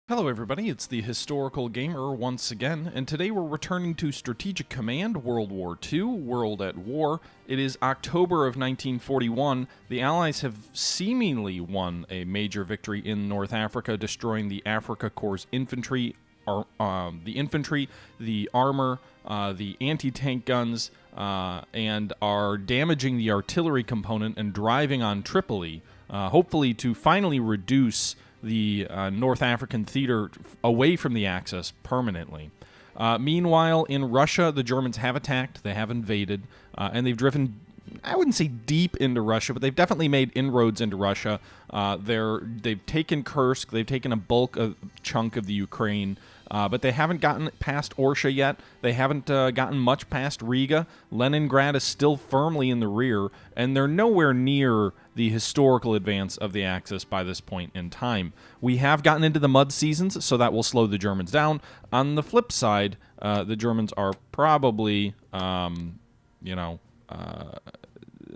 Hello everybody, it's the Historical Gamer once again, and today we're returning to Strategic Command, World War II, World at War. It is October of 1941. The Allies have seemingly won a major victory in North Africa, destroying the Afrika Korps infantry, the armor, the anti-tank guns, and are damaging the artillery component and driving on Tripoli, hopefully to finally reduce the North African theater away from the Axis permanently. Meanwhile, in Russia, the Germans have attacked, they have invaded, and they've driven, I wouldn't say deep into Russia, but they've definitely made inroads into Russia. They've taken Kursk, they've taken a chunk of the Ukraine, but they haven't gotten past Orsha yet. They haven't gotten much past Riga. Leningrad is still firmly in the rear, and they're nowhere near the historical advance of the Axis by this point in time. We have gotten into the mud seasons, so that will slow the Germans down. On the flip side, the Germans are probably,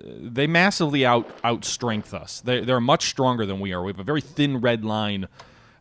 they massively outstrength us. They're much stronger than we are. We have a very thin red line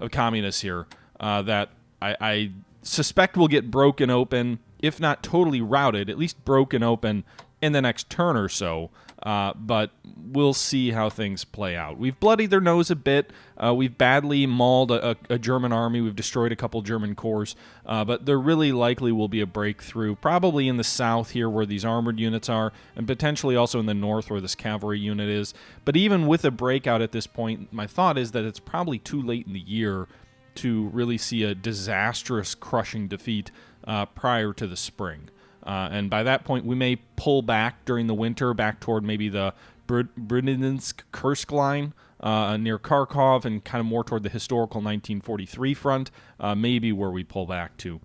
of communists here that I suspect will get broken open, if not totally routed, at least broken open in the next turn or so. But we'll see how things play out. We've bloodied their nose a bit. We've badly mauled a German army. We've destroyed a couple German corps. But there really likely will be a breakthrough, probably in the south here where these armored units are, and potentially also in the north where this cavalry unit is. But even with a breakout at this point, my thought is that it's probably too late in the year to really see a disastrous, crushing defeat prior to the spring. And by that point, we may pull back during the winter, back toward maybe the Brudinsk-Kursk line near Kharkov and kind of more toward the historical 1943 front, maybe where we pull back to.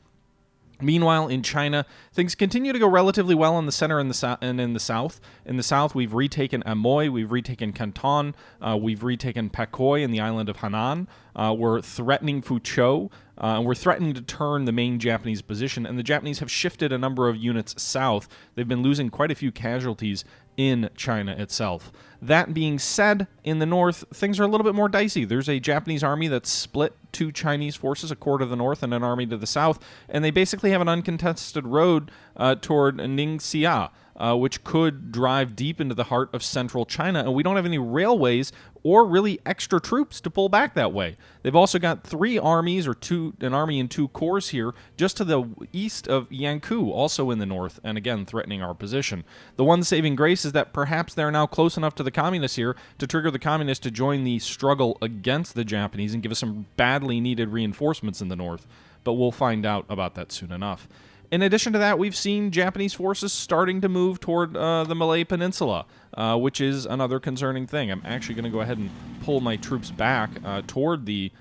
Meanwhile, in China, things continue to go relatively well in the center and in the south. In the south, we've retaken Amoy, we've retaken Canton, we've retaken Pakoi and the island of Hainan. We're threatening Fuzhou, and we're threatening to turn the main Japanese position, and the Japanese have shifted a number of units south. They've been losing quite a few casualties in China itself. That being said, in the north, things are a little bit more dicey. There's a Japanese army that's split two Chinese forces, a corps to the north and an army to the south, and they basically have an uncontested road toward Ningxia, which could drive deep into the heart of central China, and we don't have any railways or really extra troops to pull back that way. They've also got three armies, or an army and two corps here, just to the east of Yanku, also in the north, and again, threatening our position. The one saving grace is that perhaps they're now close enough to the communists here to trigger the communists to join the struggle against the Japanese and give us some badly needed reinforcements in the north, but we'll find out about that soon enough. In addition to that, we've seen Japanese forces starting to move toward the Malay Peninsula, which is another concerning thing. I'm actually going to go ahead and pull my troops back toward the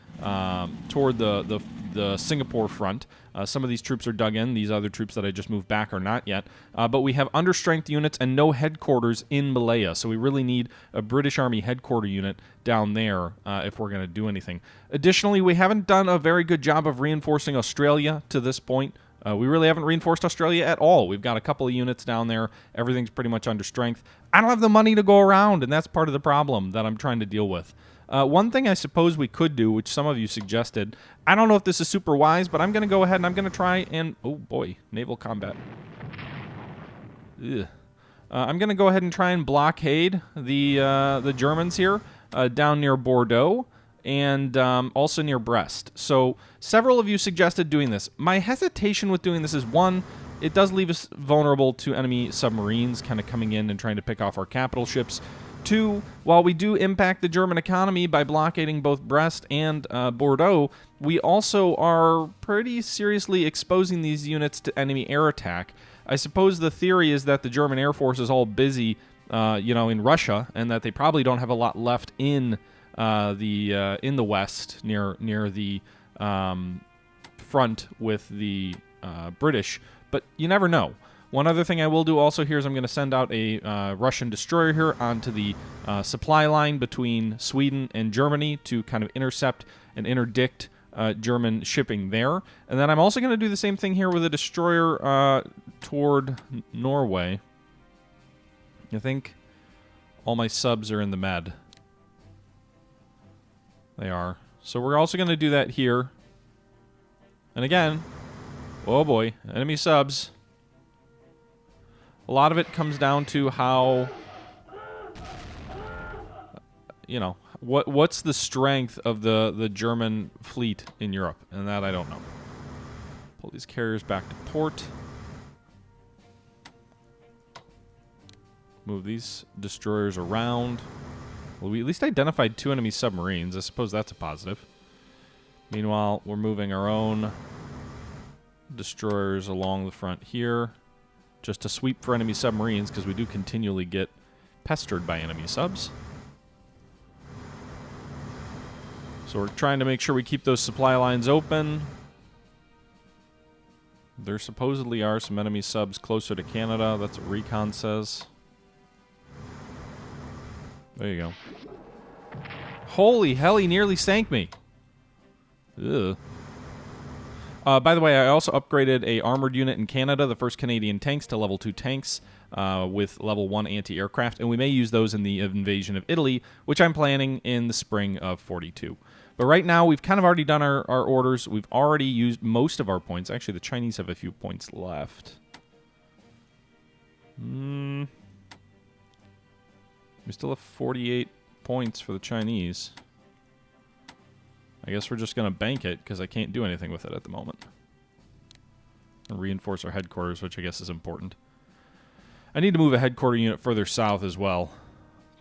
Singapore front. Some of these troops are dug in. These other troops that I just moved back are not yet. But we have understrength units and no headquarters in Malaya, so we really need a British Army headquarter unit down there if we're going to do anything. Additionally, we haven't done a very good job of reinforcing Australia to this point. We really haven't reinforced Australia at all. We've got a couple of units down there. Everything's pretty much under strength. I don't have the money to go around, and that's part of the problem that I'm trying to deal with. One thing I suppose we could do, which some of you suggested, I don't know if this is super wise, but I'm going to go ahead and I'm going to try and... Oh, boy. Naval combat. Ugh. I'm going to go ahead and try and blockade the Germans here down near Bordeaux, and also near Brest. So several of you suggested doing this. My hesitation with doing this is, one, it does leave us vulnerable to enemy submarines kind of coming in and trying to pick off our capital ships. Two, while we do impact the German economy by blockading both Brest and Bordeaux, we also are pretty seriously exposing these units to enemy air attack. I suppose the theory is that the German Air Force is all busy, in Russia, and that they probably don't have a lot left in the west near the front with the British, but you never know. One other thing I will do also here is I'm going to send out a Russian destroyer here onto the supply line between Sweden and Germany to kind of intercept and interdict German shipping there. And then I'm also going to do the same thing here with a destroyer toward Norway. I think all my subs are in the med. They are. So we're also going to do that here And again, oh boy, enemy subs. A lot of it comes down to how, you know, what's the strength of the German fleet in Europe, and that I don't know. Pull these carriers back to port. Move these destroyers around. Well, we at least identified 2 enemy submarines. I suppose that's a positive. Meanwhile, we're moving our own destroyers along the front here just to sweep for enemy submarines, because we do continually get pestered by enemy subs. So we're trying to make sure we keep those supply lines open. There supposedly are some enemy subs closer to Canada. That's what Recon says. There you go. Holy hell, he nearly sank me. Ugh. By the way, I also upgraded a armored unit in Canada, the 1st Canadian tanks, to level 2 tanks with level 1 anti-aircraft, and we may use those in the invasion of Italy, which I'm planning in the spring of 42. But right now, we've kind of already done our orders. We've already used most of our points. Actually, the Chinese have a few points left. We still have 48 points for the Chinese. I guess we're just going to bank it, because I can't do anything with it at the moment. And reinforce our headquarters, which I guess is important. I need to move a headquarter unit further south as well,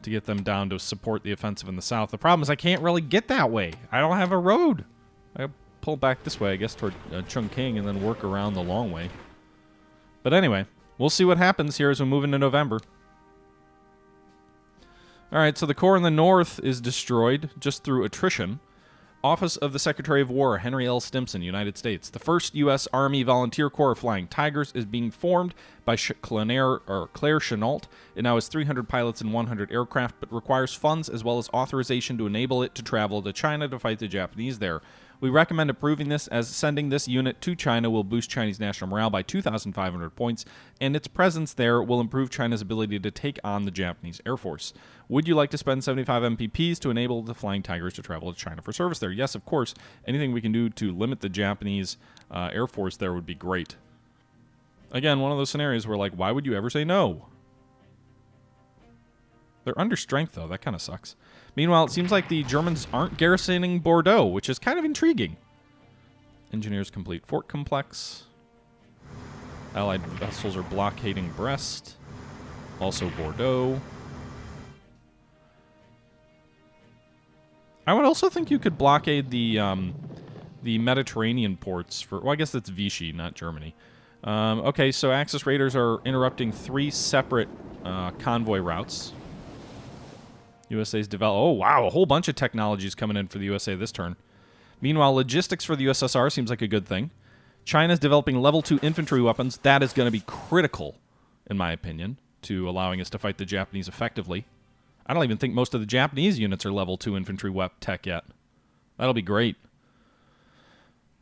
to get them down to support the offensive in the south. The problem is I can't really get that way. I don't have a road. I pull back this way, I guess, toward Chongqing, and then work around the long way. But anyway, we'll see what happens here as we move into November. Alright, so the Corps in the north is destroyed just through attrition. Office of the Secretary of War, Henry L. Stimson, United States. The 1st U.S. Army Volunteer Corps of Flying Tigers is being formed by Claire Chenault. It now has 300 pilots and 100 aircraft, but requires funds as well as authorization to enable it to travel to China to fight the Japanese there. We recommend approving this, as sending this unit to China will boost Chinese national morale by 2,500 points, and its presence there will improve China's ability to take on the Japanese Air Force. Would you like to spend 75 MPPs to enable the Flying Tigers to travel to China for service there? Yes, of course. Anything we can do to limit the Japanese Air Force there would be great. Again, one of those scenarios where, like, why would you ever say no? They're under strength, though. That kind of sucks. Meanwhile, it seems like the Germans aren't garrisoning Bordeaux, which is kind of intriguing. Engineers complete fort complex. Allied vessels are blockading Brest. Also Bordeaux. I would also think you could blockade the Mediterranean ports for... Well, I guess that's Vichy, not Germany. Okay, so Axis Raiders are interrupting 3 separate convoy routes. USA's develop. Oh, wow, a whole bunch of technologies coming in for the USA this turn. Meanwhile, logistics for the USSR seems like a good thing. China's developing level 2 infantry weapons. That is going to be critical, in my opinion, to allowing us to fight the Japanese effectively. I don't even think most of the Japanese units are level 2 infantry tech yet. That'll be great.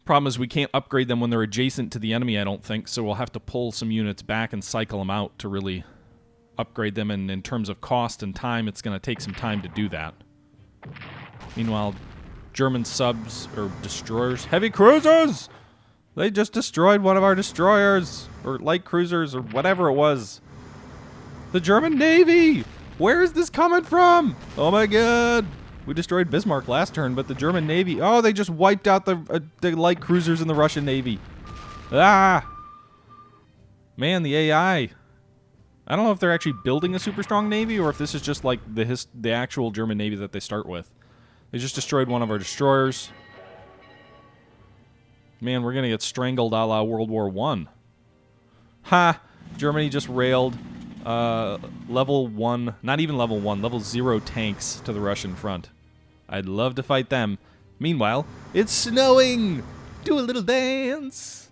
Problem is we can't upgrade them when they're adjacent to the enemy, I don't think, so we'll have to pull some units back and cycle them out to really upgrade them, and in terms of cost and time, it's going to take some time to do that. Meanwhile, German subs, or destroyers, heavy cruisers! They just destroyed one of our destroyers, or light cruisers, or whatever it was. The German Navy! Where is this coming from? Oh my god! We destroyed Bismarck last turn, but the German Navy... Oh, they just wiped out the light cruisers in the Russian Navy. Ah! Man, the AI... I don't know if they're actually building a super strong navy or if this is just like the actual German navy that they start with. They just destroyed one of our destroyers. Man, we're going to get strangled a la World War I. Ha! Germany just railed level 1, not even level 1, level 0 tanks to the Russian front. I'd love to fight them. Meanwhile, it's snowing! Do a little dance!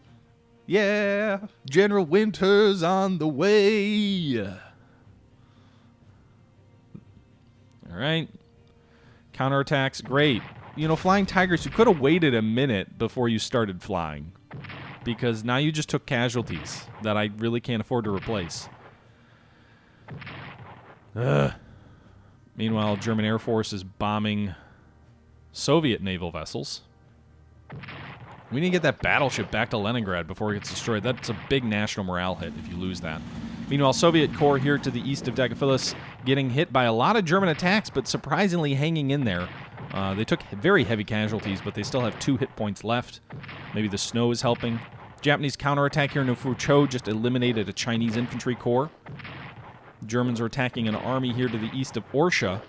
Yeah, General Winter's on the way. All right. Counterattacks, great. You know, Flying Tigers, you could have waited a minute before you started flying, because now you just took casualties that I really can't afford to replace. Meanwhile, German Air Force is bombing Soviet naval vessels. We need to get that battleship back to Leningrad before it gets destroyed. That's a big national morale hit if you lose that. Meanwhile, Soviet Corps here to the east of Dagophilis getting hit by a lot of German attacks, but surprisingly hanging in there. They took very heavy casualties, but they still have 2 hit points left. Maybe the snow is helping. Japanese counterattack here in Fuchou just eliminated a Chinese infantry corps. The Germans are attacking an army here to the east of Orsha.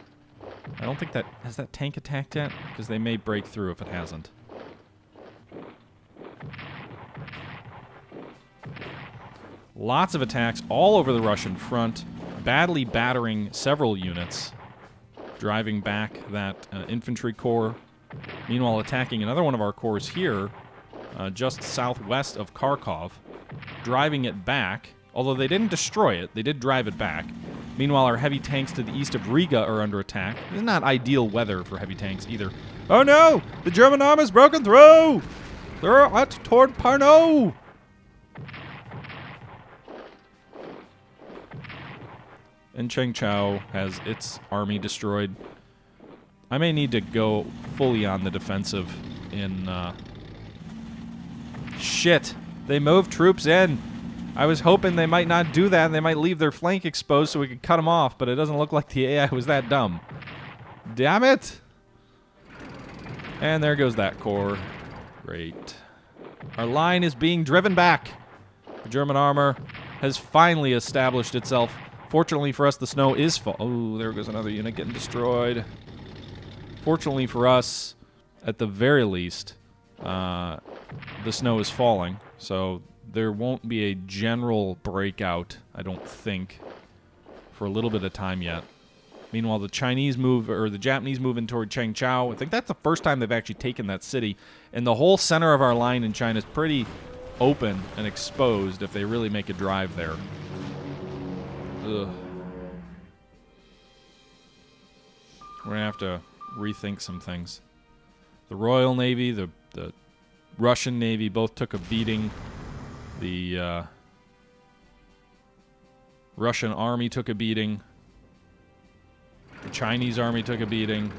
I don't think that... Has that tank attacked yet? Because they may break through if it hasn't. Lots of attacks all over the Russian front, badly battering several units, driving back that infantry corps. Meanwhile, attacking another one of our corps here, just southwest of Kharkov, driving it back. Although they didn't destroy it, they did drive it back. Meanwhile, our heavy tanks to the east of Riga are under attack. This is not ideal weather for heavy tanks either. Oh no! The German arm has broken through! They're out toward Parno! And Chengchao has its army destroyed. I may need to go fully on the defensive in... Shit! They moved troops in! I was hoping they might not do that and they might leave their flank exposed so we could cut them off, but it doesn't look like the AI was that dumb. Damn it! And there goes that corps. Great. Our line is being driven back. The German armor has finally established itself. Fortunately for us, the snow is Oh, there goes another unit getting destroyed. Fortunately for us, at the very least, the snow is falling, so there won't be a general breakout, I don't think, for a little bit of time yet. Meanwhile, the Japanese move in toward Chengchao. I think that's the first time they've actually taken that city, and the whole center of our line in China is pretty open and exposed if they really make a drive there. Ugh. We're gonna have to rethink some things. The Royal Navy, the Russian Navy both took a beating. The Russian Army took a beating. The Chinese Army took a beating.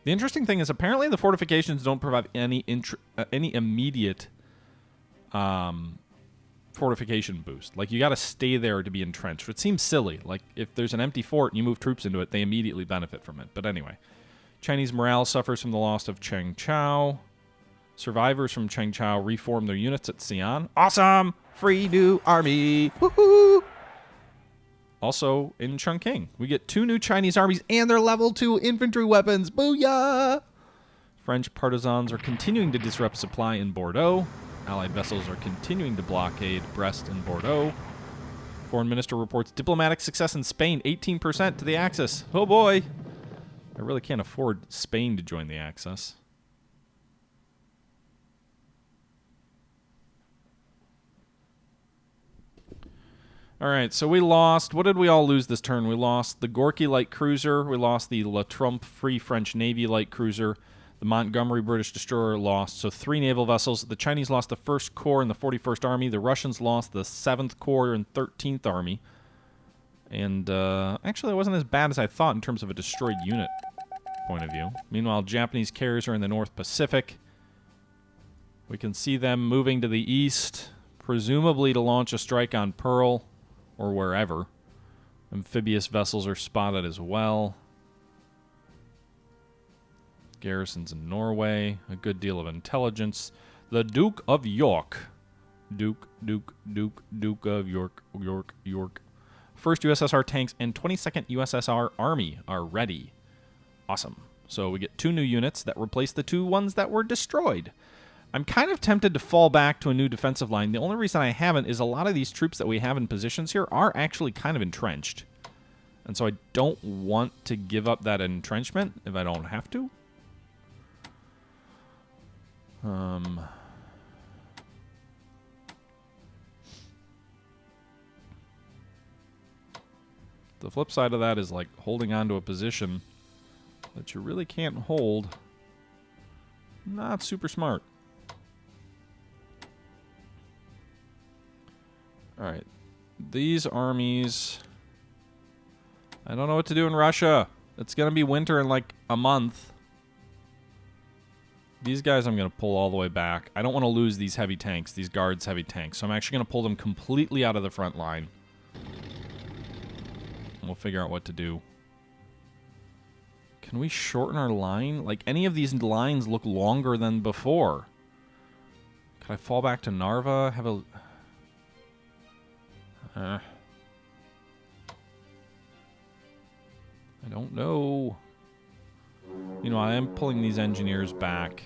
The interesting thing is apparently the fortifications don't provide any immediate fortification boost. Like, you got to stay there to be entrenched. It seems silly. Like, if there's an empty fort and you move troops into it, they immediately benefit from it. But anyway, Chinese morale suffers from the loss of Chengchao. Survivors from Chengchao reform their units at Xi'an. Awesome! Free new army! Woohoo! Also, in Chongqing, we get 2 new Chinese armies and their level 2 infantry weapons. Booyah! French partisans are continuing to disrupt supply in Bordeaux. Allied vessels are continuing to blockade Brest and Bordeaux. Foreign Minister reports diplomatic success in Spain, 18% to the Axis. Oh boy! I really can't afford Spain to join the Axis. Alright, so we lost... What did we all lose this turn? We lost the Gorky light cruiser. We lost the La Trompe Free French Navy light cruiser. The Montgomery British destroyer lost. So 3 naval vessels. The Chinese lost the 1st Corps and the 41st Army. The Russians lost the 7th Corps and 13th Army. And actually, it wasn't as bad as I thought in terms of a destroyed unit point of view. Meanwhile, Japanese carriers are in the North Pacific. We can see them moving to the east, presumably to launch a strike on Pearl or wherever. Amphibious vessels are spotted as well. Garrisons in Norway, a good deal of intelligence. The Duke of York. Duke of York. First USSR tanks and 22nd USSR Army are ready. Awesome. So we get 2 new units that replace the 2 ones that were destroyed. I'm kind of tempted to fall back to a new defensive line. The only reason I haven't is a lot of these troops that we have in positions here are actually kind of entrenched. And so I don't want to give up that entrenchment if I don't have to. The flip side of that is like holding on to a position that you really can't hold. Not super smart. Alright. These armies... I don't know what to do in Russia. It's going to be winter in like a month. These guys I'm going to pull all the way back. I don't want to lose these heavy tanks, these guards heavy tanks. So I'm actually going to pull them completely out of the front line. We'll figure out what to do. Can we shorten our line? Like, any of these lines look longer than before. Can I fall back to Narva? Have a... I don't know. You know, I am pulling these engineers back.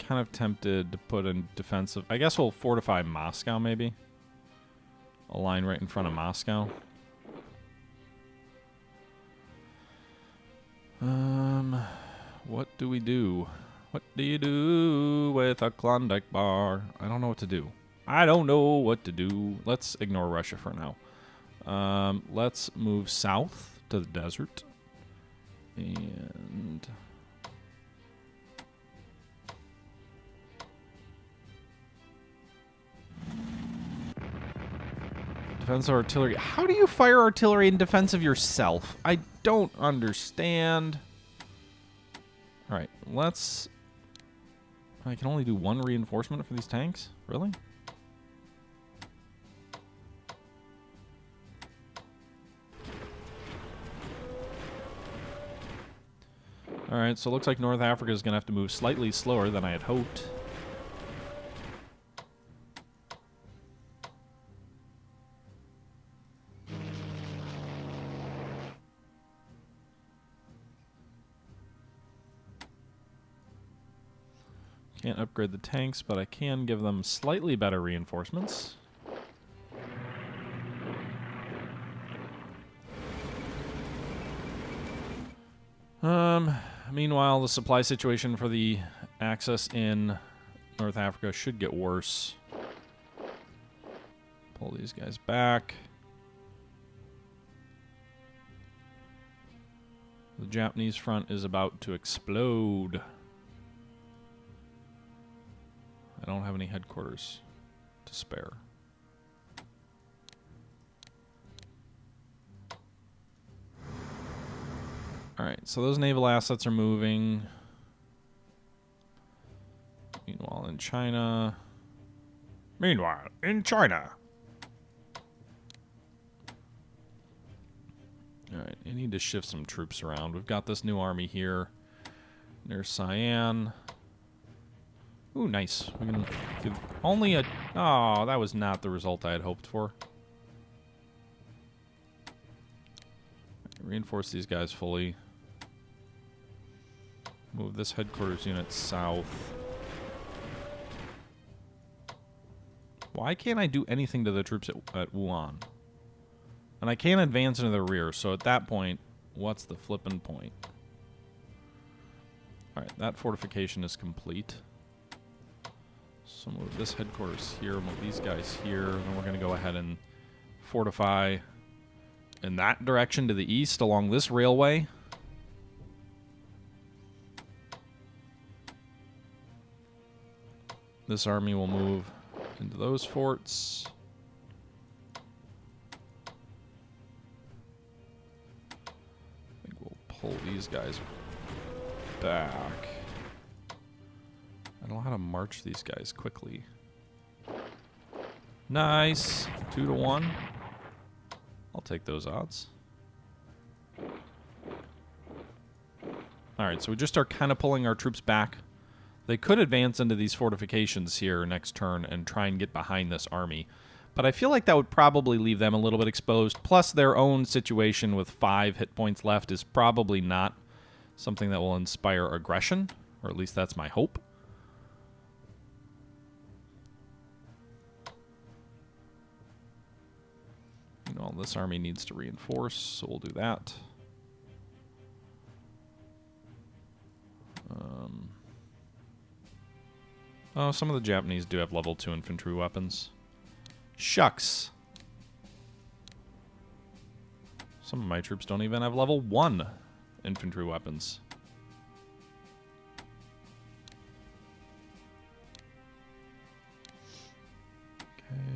Kind of tempted to put in defensive... I guess we'll fortify Moscow, maybe. A line right in front of Moscow. What do we do? What do you do with a Klondike bar? I don't know what to do. I don't know what to do. Let's ignore Russia for now. Let's move south to the desert. And... defense of artillery. How do you fire artillery in defense of yourself? I don't understand. Alright, let's... I can only do one reinforcement for these tanks? Really? Alright, so it looks like North Africa is going to have to move slightly slower than I had hoped. Can't upgrade the tanks, but I can give them slightly better reinforcements. Meanwhile, the supply situation for the Axis in North Africa should get worse. Pull these guys back. The Japanese front is about to explode. I don't have any headquarters to spare. Alright, so those naval assets are moving. Meanwhile, in China... Alright, I need to shift some troops around. We've got this new army here near Cyan. Ooh, nice. We can give only a... Oh, that was not the result I had hoped for. Reinforce these guys fully. Move this headquarters unit south. Why can't I do anything to the troops at Wuhan? And I can't advance into the rear, so at that point, what's the flippin' point? Alright, that fortification is complete. So move this headquarters here, move these guys here, and then we're going to go ahead and fortify in that direction to the east along this railway. This army will move into those forts. I think we'll pull these guys back. I don't know how to march these guys quickly. Nice. 2-1. I'll take those odds. Alright, so we just start kind of pulling our troops back. They could advance into these fortifications here next turn and try and get behind this army. But I feel like that would probably leave them a little bit exposed. Plus, their own situation with 5 hit points left is probably not something that will inspire aggression. Or at least that's my hope. You know, this army needs to reinforce, so we'll do that. Oh, some of the Japanese do have level 2 infantry weapons. Shucks. Some of my troops don't even have level 1 infantry weapons. Okay.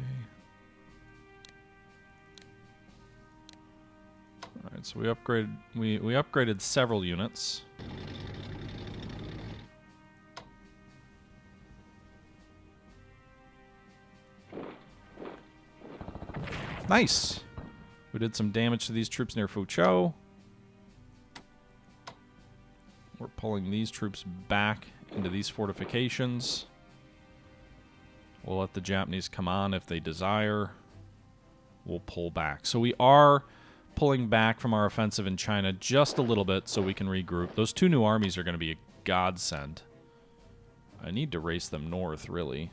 so we upgraded several units. Nice. We did some damage to these troops near Fuzhou. We're pulling these troops back into these fortifications. We'll let the Japanese come on if they desire. We'll pull back. So we are pulling back from our offensive in China just a little bit so we can regroup. Those 2 new armies are going to be a godsend. I need to race them north, really.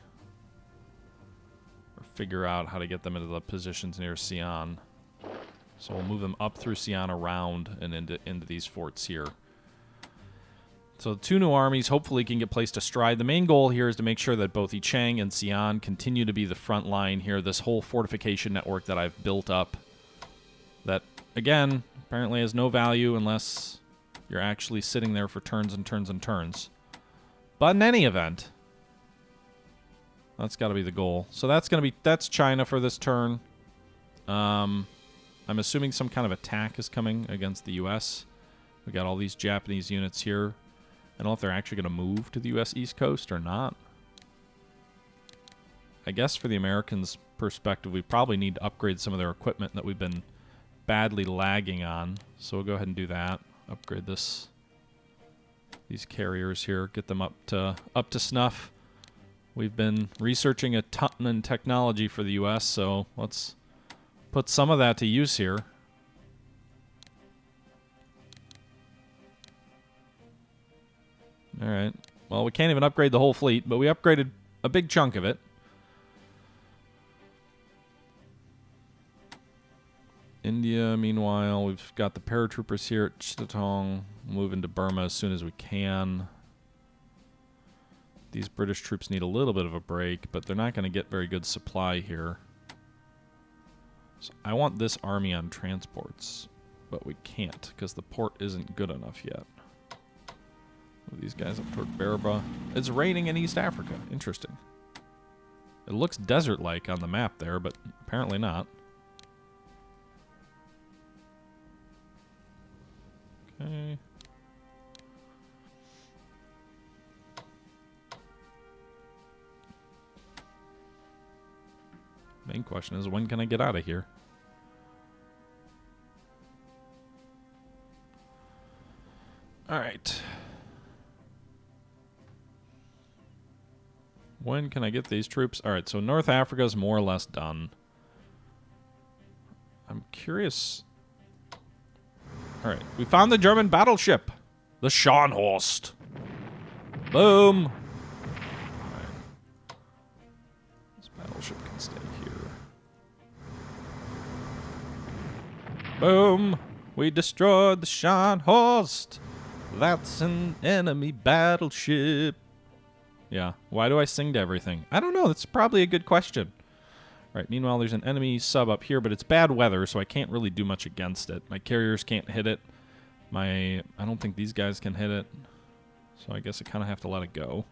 Or figure out how to get them into the positions near Xi'an. So we'll move them up through Xi'an around and into these forts here. So the 2 new armies hopefully can get placed astride. The main goal here is to make sure that both Yicheng and Xi'an continue to be the front line here. This whole fortification network that I've built up that, again, apparently has no value unless you're actually sitting there for turns and turns and turns. But in any event, that's got to be the goal. So that's China for this turn. I'm assuming some kind of attack is coming against the U.S. We got all these Japanese units here. I don't know if they're actually going to move to the U.S. East Coast or not. I guess for the Americans' perspective, we probably need to upgrade some of their equipment that we've been badly lagging on. So we'll go ahead and do that. Upgrade these carriers here, get them up to snuff. We've been researching a ton in technology for the U.S., so let's put some of that to use here. All right. Well, we can't even upgrade the whole fleet, but we upgraded a big chunk of it. India, meanwhile, we've got the paratroopers here at Chittagong. Move into Burma as soon as we can. These British troops need a little bit of a break, but they're not going to get very good supply here. So I want this army on transports, but we can't because the port isn't good enough yet. Move these guys up toward Berba. It's raining in East Africa. Interesting. It looks desert-like on the map there, but apparently not. Okay. Main question is, when can I get out of here? All right. When can I get these troops? All right, so North Africa is more or less done. I'm curious. All right, we found the German battleship, the Scharnhorst. Boom. All right. This battleship can stay here. Boom. We destroyed the Scharnhorst. That's an enemy battleship. Yeah. Why do I sing to everything? I don't know. That's probably a good question. All right. Meanwhile, there's an enemy sub up here, but it's bad weather, so I can't really do much against it. My carriers can't hit it. I don't think these guys can hit it. So I guess I kind of have to let it go.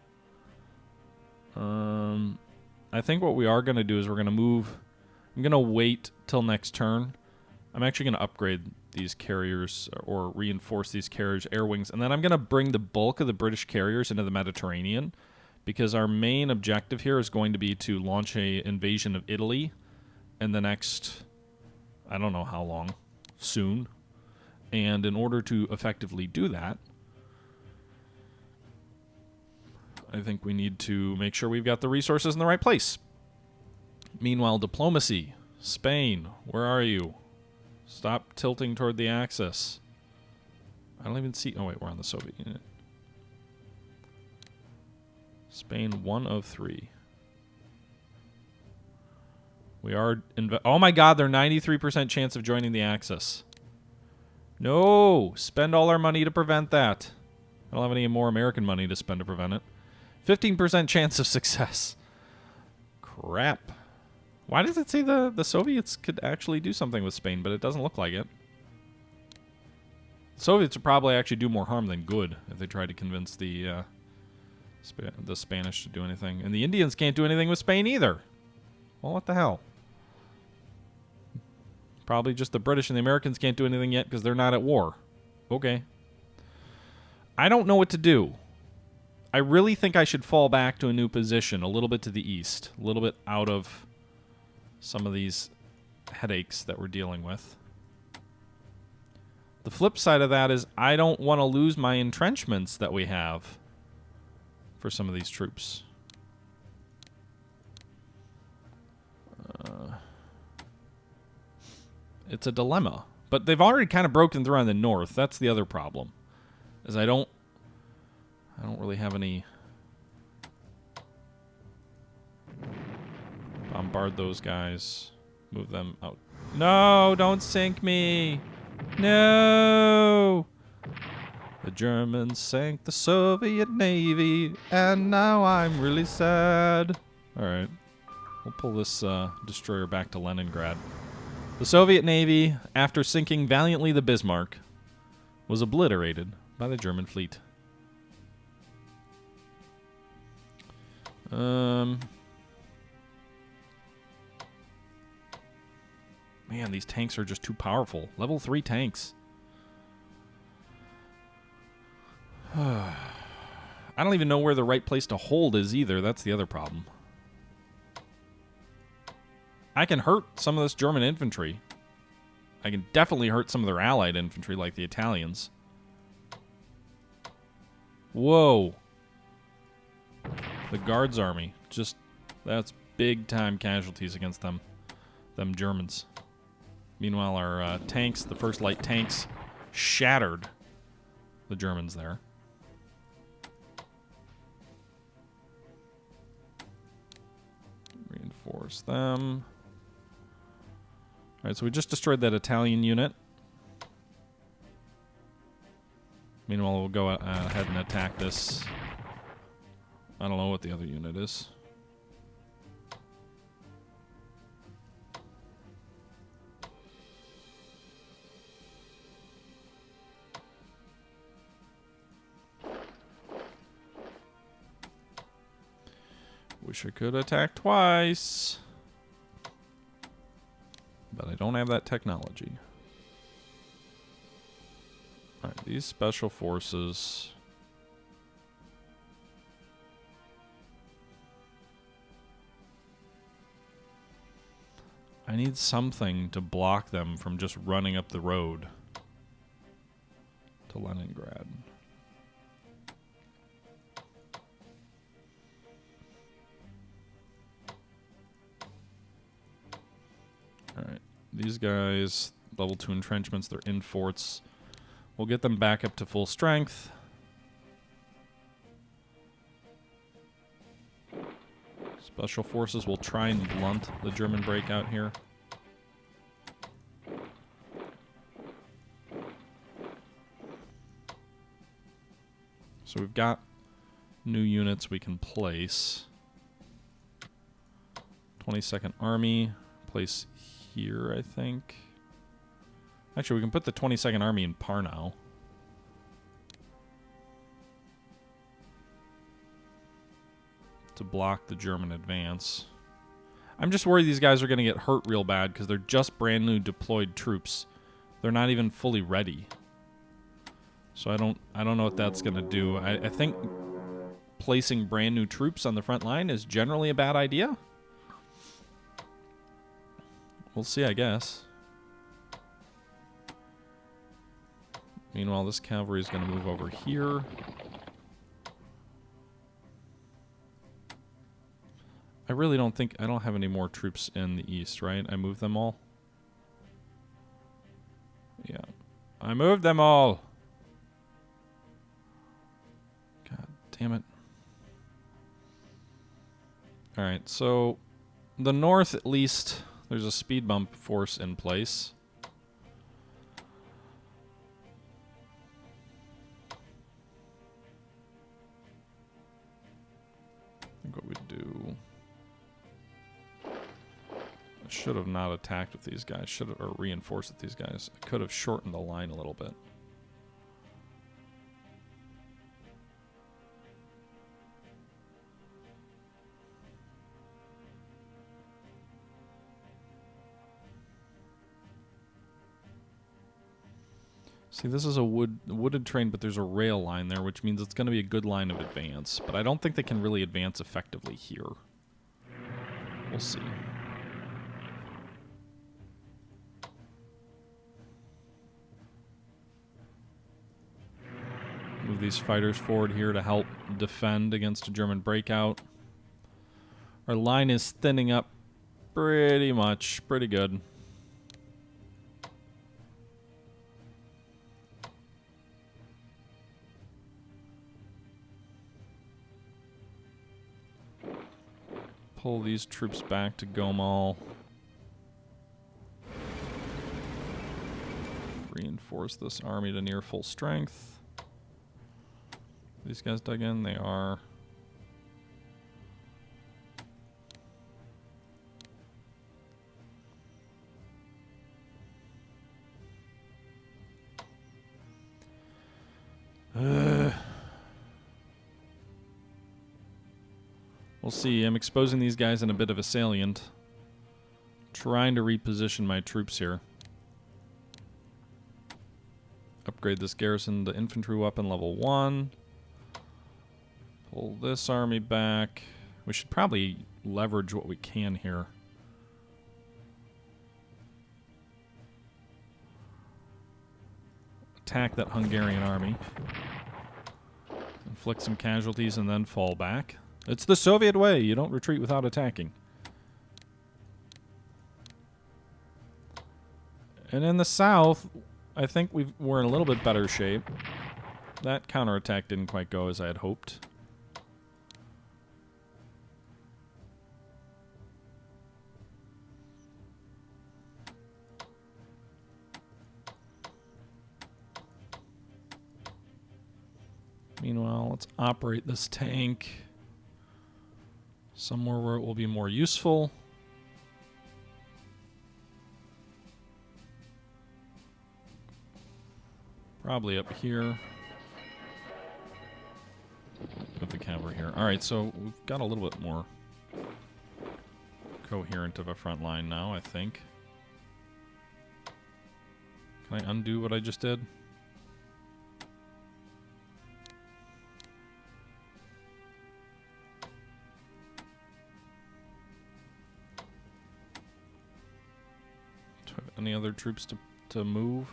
I think what we are going to do is we're going to move. I'm going to wait till next turn. I'm actually going to upgrade these carriers or reinforce these carriers' air wings, and then I'm going to bring the bulk of the British carriers into the Mediterranean, because our main objective here is going to be to launch an invasion of Italy in the next, I don't know how long, soon. And in order to effectively do that, I think we need to make sure we've got the resources in the right place. Meanwhile, diplomacy. Spain, where are you? Stop tilting toward the axis. I don't even see... Oh, wait, we're on the Soviet unit. Spain, 1 of 3. We are... Oh, my God, they're 93% chance of joining the Axis. No! Spend all our money to prevent that. I don't have any more American money to spend to prevent it. 15% chance of success. Crap. Why does it say the Soviets could actually do something with Spain, but it doesn't look like it? The Soviets would probably actually do more harm than good if they tried to convince the Spanish to do anything. And the Indians can't do anything with Spain either. Well, what the hell? Probably just the British and the Americans can't do anything yet because they're not at war. Okay. I don't know what to do. I really think I should fall back to a new position, a little bit to the east, a little bit out of some of these headaches that we're dealing with. The flip side of that is I don't want to lose my entrenchments that we have for some of these troops. It's a dilemma. But they've already kind of broken through on the north. That's the other problem. Is I don't really have any... Bombard those guys. Move them out. No, don't sink me. No. The Germans sank the Soviet Navy, and now I'm really sad. All right. We'll pull this destroyer back to Leningrad. The Soviet Navy, after sinking valiantly the Bismarck, was obliterated by the German fleet. Man, these tanks are just too powerful. Level 3 tanks. I don't even know where the right place to hold is either. That's the other problem. I can hurt some of this German infantry. I can definitely hurt some of their allied infantry, like the Italians. Whoa. The Guards Army. Just, that's big-time casualties against them Germans. Meanwhile, our tanks, the first light tanks, shattered the Germans there. Reinforce them. All right, so we just destroyed that Italian unit. Meanwhile, we'll go ahead and attack this. I don't know what the other unit is. Wish I could attack twice. But I don't have that technology. Alright, these special forces. I need something to block them from just running up the road to Leningrad. Alright, these guys, level 2 entrenchments, they're in forts. We'll get them back up to full strength. Special forces will try and blunt the German breakout here. So we've got new units we can place. 22nd Army, place here, I think. Actually, we can put the 22nd Army in Parnau. To block the German advance. I'm just worried these guys are going to get hurt real bad because they're just brand new deployed troops. They're not even fully ready. So I don't know what that's going to do. I think placing brand new troops on the front line is generally a bad idea. We'll see, I guess. Meanwhile, this cavalry is going to move over here. I really don't think... I don't have any more troops in the east, right? I moved them all? Yeah. I moved them all! God damn it. Alright, so... the north, at least, there's a speed bump force in place. I think what we'd do... I should have not attacked with these guys. Should have, or reinforced with these guys. I could have shortened the line a little bit. See, this is a wooded train, but there's a rail line there, which means it's going to be a good line of advance. But I don't think they can really advance effectively here. We'll see. Move these fighters forward here to help defend against a German breakout. Our line is thinning up pretty much. Pretty good. Pull these troops back to Gomal. Reinforce this army to near full strength. These guys dug in? They are. We'll see. I'm exposing these guys in a bit of a salient. Trying to reposition my troops here. Upgrade this garrison to infantry weapon level 1. Pull this army back. We should probably leverage what we can here. Attack that Hungarian army. Inflict some casualties and then fall back. It's the Soviet way. You don't retreat without attacking. And in the south, I think we're in a little bit better shape. That counterattack didn't quite go as I had hoped. Meanwhile, let's operate this tank somewhere where it will be more useful. Probably up here. Put the cavalry here. Alright, so we've got a little bit more coherent of a front line now, I think. Can I undo what I just did? Any other troops to move?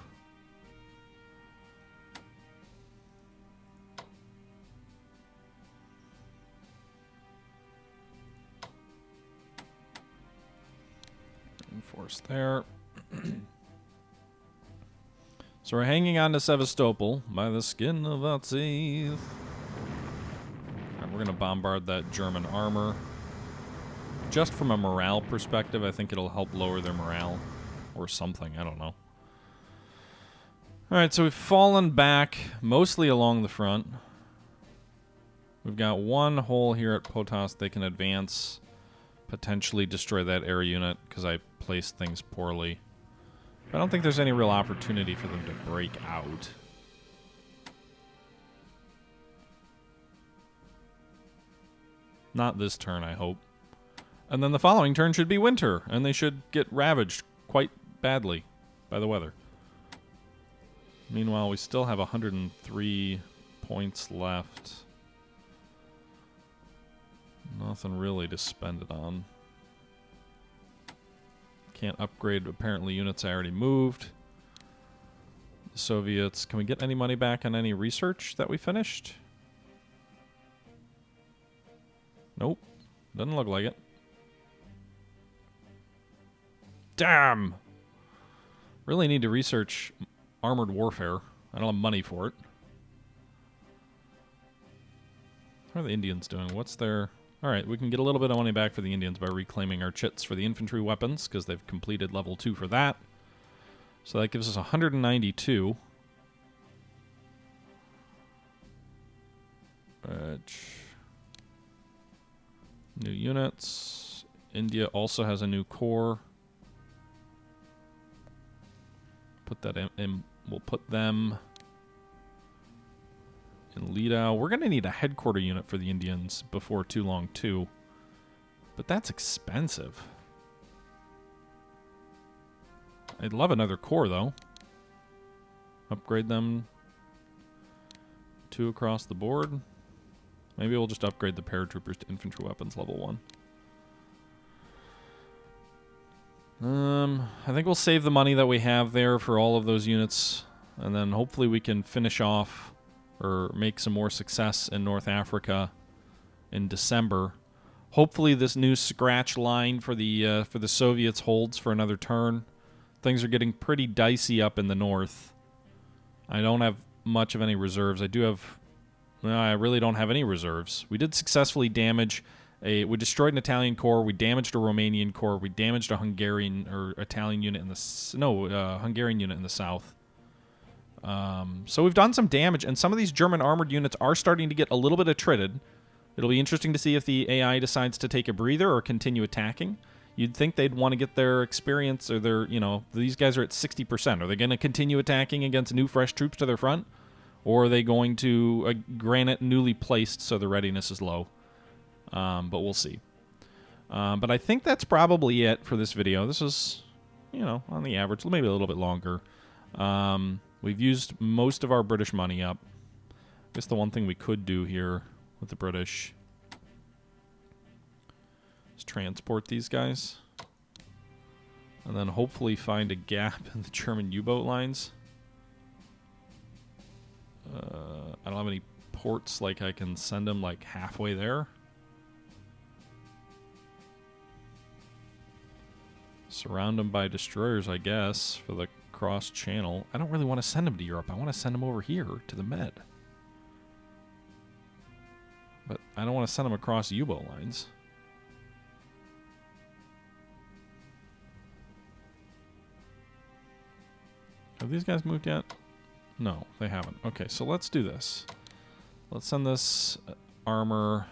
Reinforce there. So we're hanging on to Sevastopol by the skin of our teeth. Alright, we're going to bombard that German armor. Just from a morale perspective, I think it'll help lower their morale. Or something, I don't know. Alright, so we've fallen back mostly along the front. We've got one hole here at Potost. They can advance, potentially destroy that air unit because I placed things poorly. I don't think there's any real opportunity for them to break out. Not this turn, I hope. And then the following turn should be winter, and they should get ravaged quite badly by the weather. Meanwhile, we still have 103 points left. Nothing really to spend it on. Can't upgrade, apparently, units I already moved. The Soviets, can we get any money back on any research that we finished? Nope. Doesn't look like it. Damn! Really need to research armored warfare. I don't have money for it. How are the Indians doing? What's their... Alright, we can get a little bit of money back for the Indians by reclaiming our chits for the infantry weapons, because they've completed level 2 for that. So that gives us 192. New units. India also has a new corps. Put that in, we'll put them in Lidau. We're going to need a headquarter unit for the Indians before too long, too. But that's expensive. I'd love another corps, though. Upgrade them 2 across the board. Maybe we'll just upgrade the paratroopers to infantry weapons level 1. I think we'll save the money that we have there for all of those units, and then hopefully we can finish off or make some more success in North Africa in December. Hopefully this new scratch line for the Soviets holds for another turn. Things are getting pretty dicey up in the north. I don't have much of any reserves. I do have... No, I really don't have any reserves. We did successfully damage we destroyed an Italian corps. We damaged a Romanian corps. We damaged a Hungarian or Italian unit in the... Hungarian unit in the south. So we've done some damage, and some of these German armored units are starting to get a little bit attrited. It'll be interesting to see if the AI decides to take a breather or continue attacking. You'd think they'd want to get their experience, or their, these guys are at 60%. Are they going to continue attacking against new, fresh troops to their front? Or are they going to grant it newly placed so the readiness is low? But we'll see. But I think that's probably it for this video. This is, on the average, maybe a little bit longer. We've used most of our British money up. I guess the one thing we could do here with the British is transport these guys. And then hopefully find a gap in the German U-boat lines. I don't have any ports like I can send them like halfway there. Surround them by destroyers, I guess, for the cross channel. I don't really want to send them to Europe. I want to send them over here to the Med. But I don't want to send them across U-boat lines. Have these guys moved yet? No, they haven't. Okay, so let's do this. Let's send this armor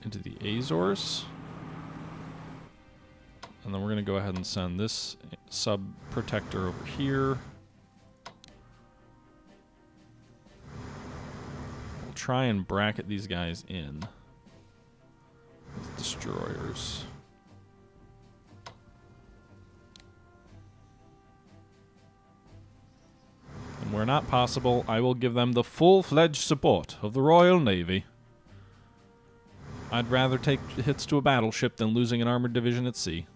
into the Azores. And then we're going to go ahead and send this sub-protector over here. We'll try and bracket these guys in with destroyers. And where not possible, I will give them the full-fledged support of the Royal Navy. I'd rather take hits to a battleship than losing an armored division at sea.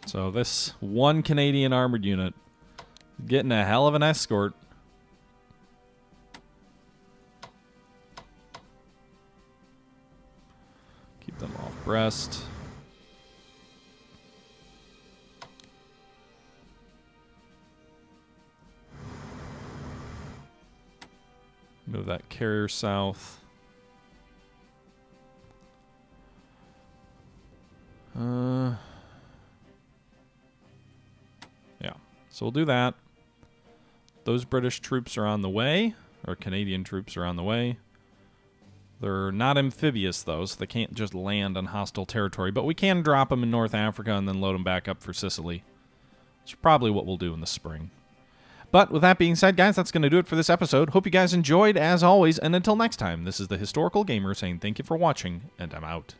So this one Canadian armored unit getting a hell of an escort. Keep them off Brest. Move that carrier south. Yeah, so we'll do that. Those British troops are on the way, or Canadian troops are on the way. They're not amphibious, though, so they can't just land on hostile territory, but we can drop them in North Africa and then load them back up for Sicily. Which is probably what we'll do in the spring. But with that being said, guys, that's going to do it for this episode. Hope you guys enjoyed, as always, and until next time, this is the Historical Gamer saying thank you for watching, and I'm out.